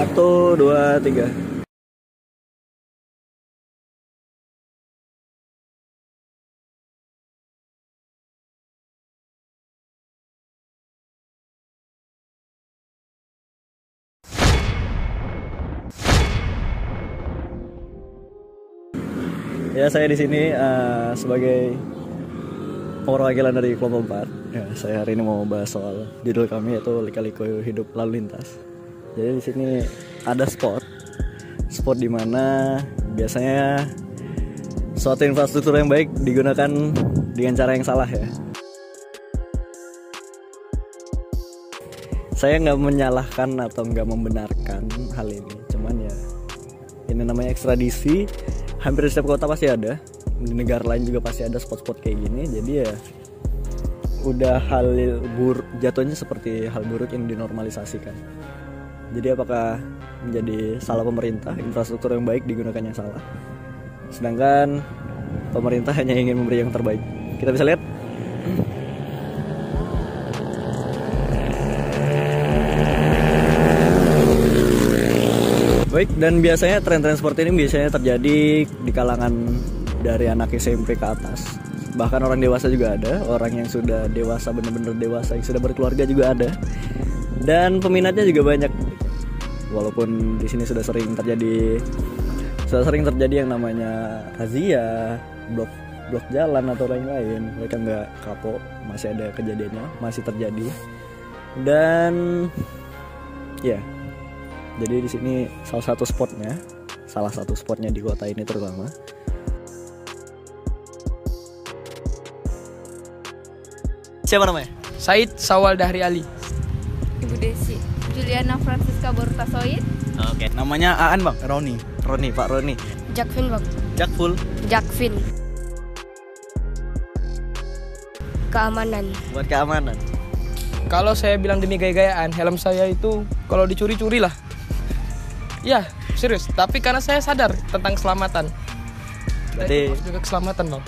Satu, dua, tiga. Ya, saya di sini sebagai perwakilan dari kelompok 4. Ya, saya hari ini mau bahas soal judul kami yaitu Lika-liku hidup lalu lintas. Jadi di sini ada spot di mana biasanya suatu infrastruktur yang baik digunakan dengan cara yang salah ya. Saya nggak menyalahkan atau nggak membenarkan hal ini, cuman ya ini namanya ekstradisi. Hampir di setiap kota pasti ada, di negara lain juga pasti ada spot-spot kayak gini. Jadi ya udah hal buruk, jatuhnya seperti hal buruk yang dinormalisasikan. Jadi apakah menjadi salah pemerintah infrastruktur yang baik digunakan yang salah, sedangkan pemerintah hanya ingin memberi yang terbaik? Kita bisa lihat. Baik, dan biasanya tren-tren seperti ini biasanya terjadi di kalangan dari anak SMP ke atas. Bahkan orang dewasa juga ada, orang yang sudah dewasa, benar-benar dewasa, yang sudah berkeluarga juga ada. Dan peminatnya juga banyak. Walaupun di sini sudah sering terjadi yang namanya razia, blok jalan atau lain-lain. Mereka nggak kapok, masih ada kejadiannya, masih terjadi. Dan ya, jadi di sini salah satu spotnya di kota ini terutama. Siapa namanya? Said Sawal Dahri Ali. Ibu Desi Juliana Francisca Bortasoid. Oke. Namanya Aan bang? Roni, Pak Roni. Jakvin bang. Jakvin. Keamanan. Buat keamanan. Kalau saya bilang demi gaya-gayaan, helm saya itu kalau dicuri-curi lah. Ya, serius. Tapi karena saya sadar tentang keselamatan. Berarti juga keselamatan bang.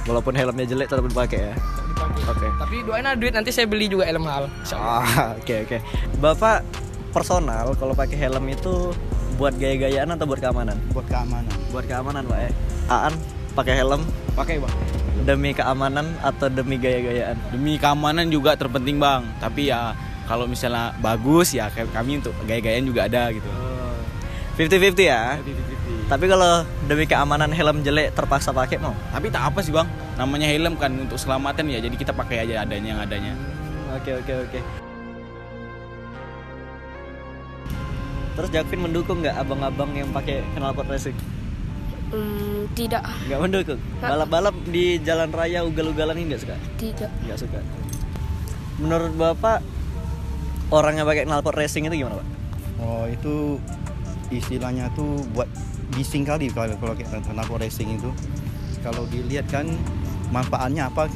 Walaupun helmnya jelek tetap dipakai ya. Oke. Tapi doain ada duit, nanti saya beli juga helm mahal. Oke. Bapak personal kalau pakai helm itu buat gaya-gayaan atau buat keamanan? buat keamanan. Buat keamanan pak ya. Aan pakai helm Pakai bang. demi keamanan atau demi gaya-gayaan? Demi keamanan juga terpenting bang. Tapi ya kalau misalnya bagus ya kami untuk gaya-gayaan juga ada gitu. 50-50 ya. 50-50. Tapi kalau demi keamanan helm jelek terpaksa pakai mau? Tapi tak apa sih bang. Namanya helm kan untuk keselamatan ya. Jadi kita pakai aja adanya yang adanya. Oke. Terus Jakvin mendukung nggak abang-abang yang pakai knalpot racing? Tidak. Nggak mendukung. Balap-balap di jalan raya ugal-ugalan ini nggak suka? Tidak. Nggak suka. Menurut bapak orang yang pakai knalpot racing itu gimana pak? Oh itu istilahnya tuh buat bising kali kalau kayak knalpot racing itu. Kalau dilihat kan manfaatnya apa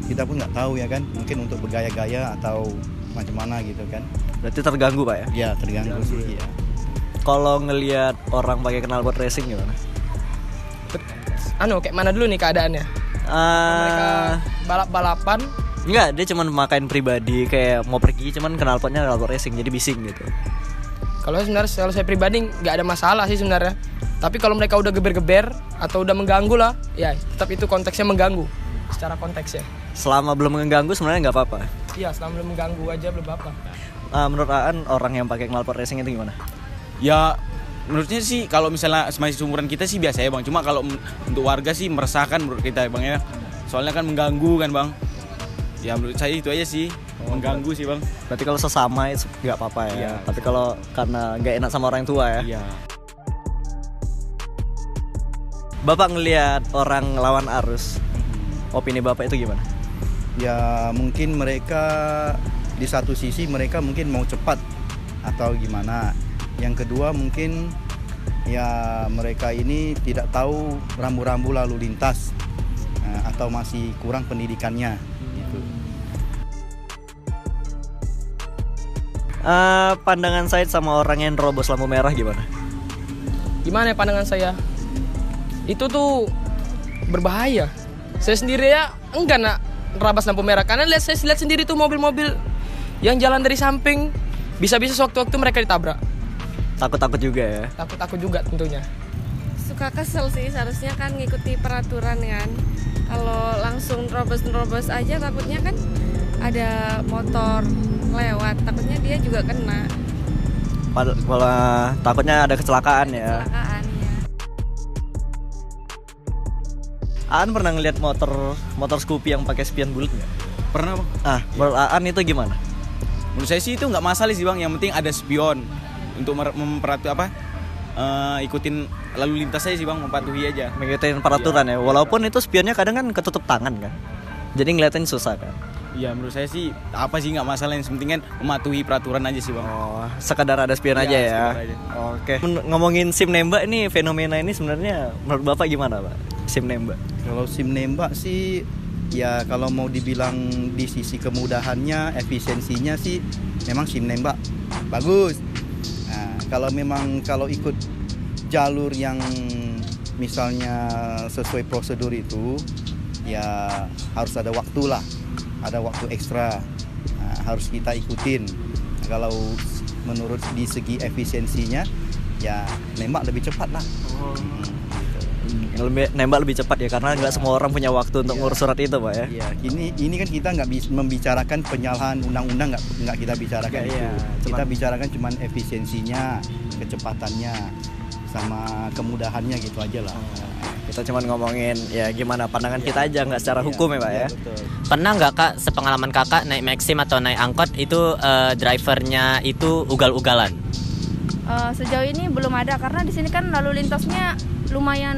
kita pun nggak tahu ya kan. Mungkin untuk bergaya-gaya atau macam mana gitu kan. Berarti terganggu pak ya? Ya terganggu sih ya. Kalau ngelihat orang pakai knalpot racing gimana? Kayak mana dulu nih keadaannya? Mereka balap-balapan. Enggak, dia cuma memakai pribadi kayak mau pergi cuman knalpotnya knalpot racing jadi bising gitu. Kalau saya pribadi nggak ada masalah sih sebenarnya. Tapi kalau mereka udah geber-geber atau udah mengganggu lah, ya tetap itu konteksnya mengganggu. Secara konteksnya. Selama belum mengganggu sebenarnya nggak apa-apa. Iya, selama belum mengganggu aja belum apa-apa. Menurut Aan orang yang pakai knalpot racing itu gimana? Ya menurutnya sih kalau misalnya masih seumuran kita sih biasa ya bang. Cuma kalau untuk warga sih meresahkan menurut kita bang ya. Soalnya kan mengganggu kan bang. Ya menurut saya itu aja sih. Mengganggu sih bang. Berarti kalau sesama itu nggak apa-apa ya. Iya. Tapi kalau karena nggak enak sama orang tua ya. Iya. Bapak ngelihat orang lawan arus, opini bapak itu gimana? Ya mungkin mereka di satu sisi mereka mungkin mau cepat atau gimana. Yang kedua mungkin ya mereka ini tidak tahu rambu-rambu lalu lintas atau masih kurang pendidikannya gitu. Pandangan Said sama orang yang nerobos lampu merah gimana? Gimana ya pandangan saya? Itu tuh berbahaya. Saya sendiri ya enggak nak nerabas lampu merah karena saya lihat sendiri tuh mobil-mobil yang jalan dari samping bisa-bisa sewaktu-waktu mereka ditabrak. Takut-takut juga ya. Takut-takut juga tentunya. Suka kesel sih, seharusnya kan ngikuti peraturan kan. Kalau langsung nerobos aja takutnya kan ada motor lewat, takutnya dia juga kena. Malah takutnya ada kecelakaan ya. Kecelakaan ya. Aan pernah ngeliat motor Scoopy yang pakai spion bulat nggak? Pernah bang. Menurut Aan itu gimana? Menurut saya sih itu nggak masalah sih bang, yang penting ada spion untuk ikutin lalu lintas aja sih bang, mematuhi aja. Ngikutin peraturan ya. Walaupun itu spionnya kadang kan ketutup tangan kan. Jadi ngeliatin susah kan. Iya menurut saya sih apa sih nggak masalah, yang penting kan mematuhi peraturan aja sih bang. Oh, sekadar ada spion aja ya. Sekedar aja. Oke. Ngomongin SIM nembak ini, fenomena ini sebenarnya menurut Bapak gimana, Pak? SIM nembak. Kalau SIM nembak sih ya kalau mau dibilang di sisi kemudahannya, efisiensinya sih memang SIM nembak bagus. Nah, kalau ikut jalur yang misalnya sesuai prosedur itu ya harus ada waktu lah, ada waktu ekstra, nah, harus kita ikutin. Nah, kalau menurut di segi efisiensinya ya nembak lebih cepat lah. Nembak lebih cepat ya, karena nggak semua orang punya waktu untuk ngurus surat itu, Pak ya. Iya, ini kan kita nggak membicarakan penyalahan undang-undang, nggak kita bicarakan itu. Iya, Kita bicarakan cuman efisiensinya, kecepatannya, sama kemudahannya gitu aja lah. Kita cuma ngomongin ya gimana pandangan kita aja, nggak secara hukum ya, Pak ya. Betul. Pernah nggak Kak, sepengalaman Kakak naik Maxim atau naik angkot itu drivernya itu ugal-ugalan? Sejauh ini belum ada, karena di sini kan lalu lintasnya lumayan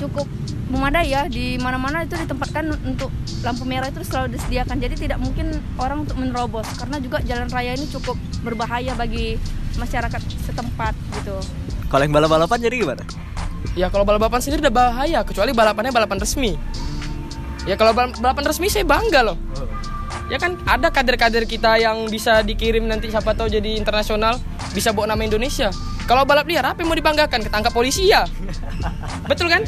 cukup memadai ya, di mana-mana itu ditempatkan untuk lampu merah itu selalu disediakan, jadi tidak mungkin orang untuk menerobos, karena juga jalan raya ini cukup berbahaya bagi masyarakat setempat gitu. Kalau yang balap-balapan jadi gimana? Ya kalau balapan sendiri udah bahaya, kecuali balapannya balapan resmi. Ya kalau balapan resmi saya bangga loh. Ya kan ada kader-kader kita yang bisa dikirim nanti siapa tahu jadi internasional, bisa bawa nama Indonesia. Kalau balap liar apa yang mau dibanggakan? Ketangkap polisi ya. Betul kan?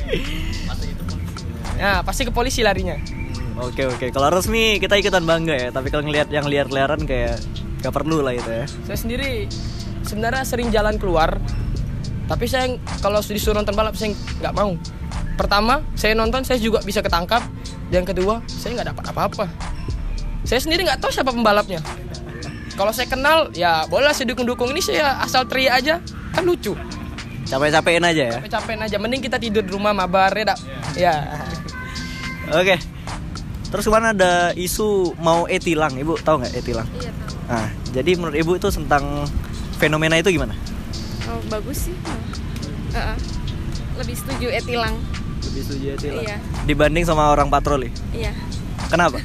Ya pasti ke polisi larinya. Oke. Kalau resmi kita ikutan bangga ya, tapi kalau ngelihat yang liar-liaran kayak gak perlu lah itu ya. Saya sendiri sebenarnya sering jalan keluar, tapi saya kalau disuruh nonton balap saya nggak mau. Pertama, saya nonton saya juga bisa ketangkap. Yang kedua, saya nggak dapat apa-apa. Saya sendiri nggak tahu siapa pembalapnya. Kalau saya kenal, ya boleh saya dukung-dukung, ini saya asal teriak aja, kan lucu. Capek-capekin aja ya. Capek-capekin aja, mending kita tidur di rumah mabar ya, dak. Ya. Oke. Terus kemarin ada isu mau e-tilang, Ibu tahu nggak e-tilang? Iya tahu. Nah, jadi menurut Ibu itu tentang fenomena itu gimana? Oh bagus sih. Lebih setuju e-tilang. Lebih setuju e-tilang. Iya. Dibanding sama orang patroli. Iya. Kenapa?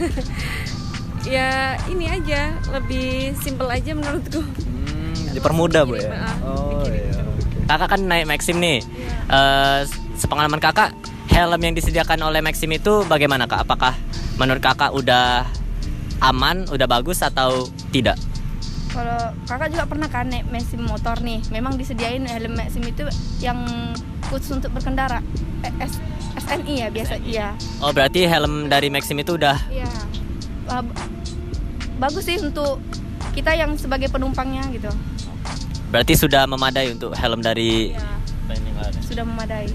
Ya ini aja, lebih simpel aja menurutku. Dipermudah, Bu ya. Oh iya. Kakak kan naik Maxim nih. Sepengalaman Kakak, helm yang disediakan oleh Maxim itu bagaimana Kak? Apakah menurut Kakak udah aman, udah bagus atau tidak? Kalau kakak juga pernah kan naik Maxim motor nih, memang disediain helm Maxim itu yang khusus untuk berkendara. SNI ya biasa. Iya. Oh berarti helm dari Maxim itu udah. Iya. Bagus sih untuk kita yang sebagai penumpangnya gitu. Berarti sudah memadai untuk helm dari. Iya. Sudah memadai.